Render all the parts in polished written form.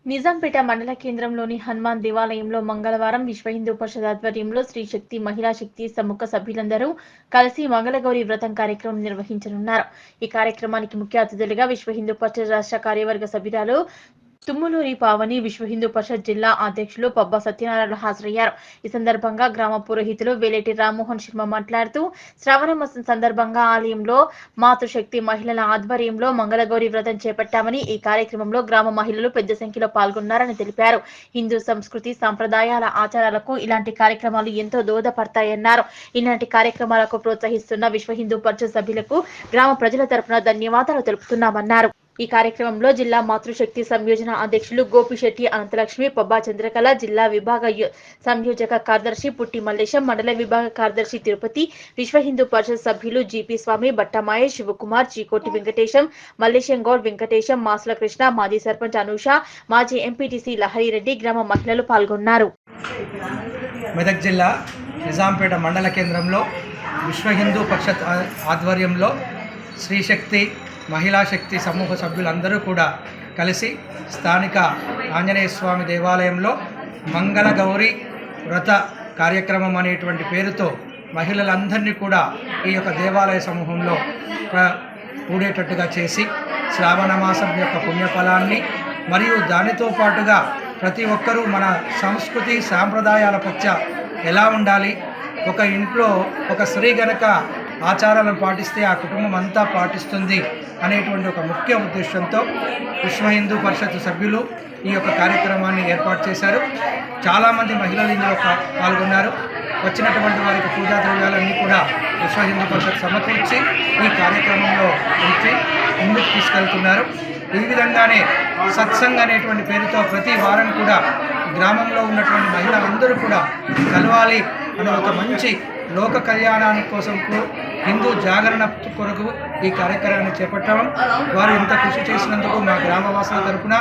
నిజాంపేట మండల కేంద్రంలోని హనుమాన్ దేవాలయంలో మంగళవారం విశ్వ హిందూ పరిషత్ ఆధ్వర్యంలో శ్రీ శక్తి మహిళా శక్తి సమ్ముఖ సభ్యులందరూ కలిసి మంగళగౌరి వ్రతం కార్యక్రమం నిర్వహించనున్నారు. ఈ కార్యక్రమానికి ముఖ్య అతిథులుగా విశ్వ హిందూ పరిషత్ రాష్ట్ర కార్యవర్గ సభ్యురాలు తుమ్మలూరి పావని, విశ్వ హిందూ పరిషత్ జిల్లా అధ్యక్షులు పబ్బా సత్యనారాయణ హాజరయ్యారు. ఈ సందర్భంగా గ్రామ పురోహితులు వేలేటి రామ్మోహన్ శర్మ మాట్లాడుతూ, శ్రావణ మాసం సందర్భంగా ఆలయంలో మాతృశక్తి మహిళల ఆధ్వర్యంలో మంగళగౌరి వ్రతం చేపట్టామని, ఈ కార్యక్రమంలో గ్రామ మహిళలు పెద్ద సంఖ్యలో పాల్గొన్నారని తెలిపారు. హిందూ సంస్కృతి సంప్రదాయాల ఆచారాలకు ఇలాంటి కార్యక్రమాలు ఎంతో దోహదపడతాయన్నారు. ఇలాంటి కార్యక్రమాలకు ప్రోత్సహిస్తున్న విశ్వ హిందూ పరిషత్ సభ్యులకు గ్రామ ప్రజల తరపున ధన్యవాదాలు తెలుపుతున్నామన్నారు. ఈ కార్యక్రమంలో జిల్లా మాతృశక్తి సంయోజన అధ్యక్షులు గోపిశెట్టి అనంతలక్ష్మి, పబ్బా చంద్రకళ, జిల్లా విభాగ సంయోజక కార్యదర్శి పుట్టి మల్లేశం, మండల విభాగ కార్యదర్శి తిరుపతి, విశ్వ హిందూ పరిషత్ సభ్యులు జీపీ స్వామి, బట్టమాయేష్, శివకుమార్, చీకోటి వెంకటేశం, మల్లేశం గౌడ్, వెంకటేశం, మాసుల కృష్ణ, మాజీ సర్పంచ్ అనూష, మాజీ ఎంపీటీసీ లహరిరెడ్డి, గ్రామ మహిళలు పాల్గొన్నారు. మెదక్ జిల్లా నిజాంపేట మండల కేంద్రంలో విశ్వ హిందూ పరిషత్ ఆధ్వర్యంలో శ్రీశక్తి మహిళా శక్తి సమూహ సభ్యులందరూ కూడా కలిసి స్థానిక ఆంజనేయ స్వామి దేవాలయంలో మంగళగౌరి వ్రత కార్యక్రమం అనేటువంటి పేరుతో మహిళలందరినీ కూడా ఈ యొక్క దేవాలయ సమూహంలో కూడేటట్టుగా చేసి శ్రావణ మాసం యొక్క పుణ్యఫలాన్ని మరియు దానితో పాటుగా ప్రతి ఒక్కరూ మన సంస్కృతి సాంప్రదాయాల పట్ల ఎలా ఉండాలి, ఒక ఇంట్లో ఒక స్త్రీ గనక ఆచారాలను పాటిస్తే ఆ కుటుంబం అంతా పాటిస్తుంది అనేటువంటి ఒక ముఖ్య ఉద్దేశంతో విశ్వ హిందూ పరిషత్ సభ్యులు ఈ యొక్క కార్యక్రమాన్ని ఏర్పాటు చేశారు. చాలామంది మహిళలు ఇందులో పాల్గొన్నారు. వచ్చినటువంటి వారికి పూజా ద్రవ్యాలన్నీ కూడా విశ్వ హిందూ పరిషత్ సమకూర్చి ఈ కార్యక్రమంలో ఉంచి ముందుకు తీసుకెళ్తున్నారు. ఈ విధంగానే సత్సంగ్ అనేటువంటి పేరుతో ప్రతి వారం కూడా గ్రామంలో ఉన్నటువంటి మహిళలందరూ కూడా కలవాలి అనే ఒక మంచి లోక కళ్యాణాని కోసం హిందూ జాగరణ కొరకు ఈ కార్యక్రమాన్ని చేపట్టాము. వారు ఇంత కృషి చేసినందుకు మా గ్రామవాసుల తరపున,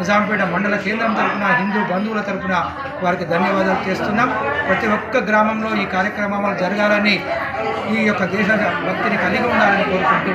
నిజాంపేట మండల కేంద్రం తరపున, హిందూ బంధువుల తరపున వారికి ధన్యవాదాలు చేస్తున్నాం. ప్రతి ఒక్క గ్రామంలో ఈ కార్యక్రమాలు జరగాలని, ఈ యొక్క దేశ భక్తిని కలిగి ఉండాలని కోరుకుంటూ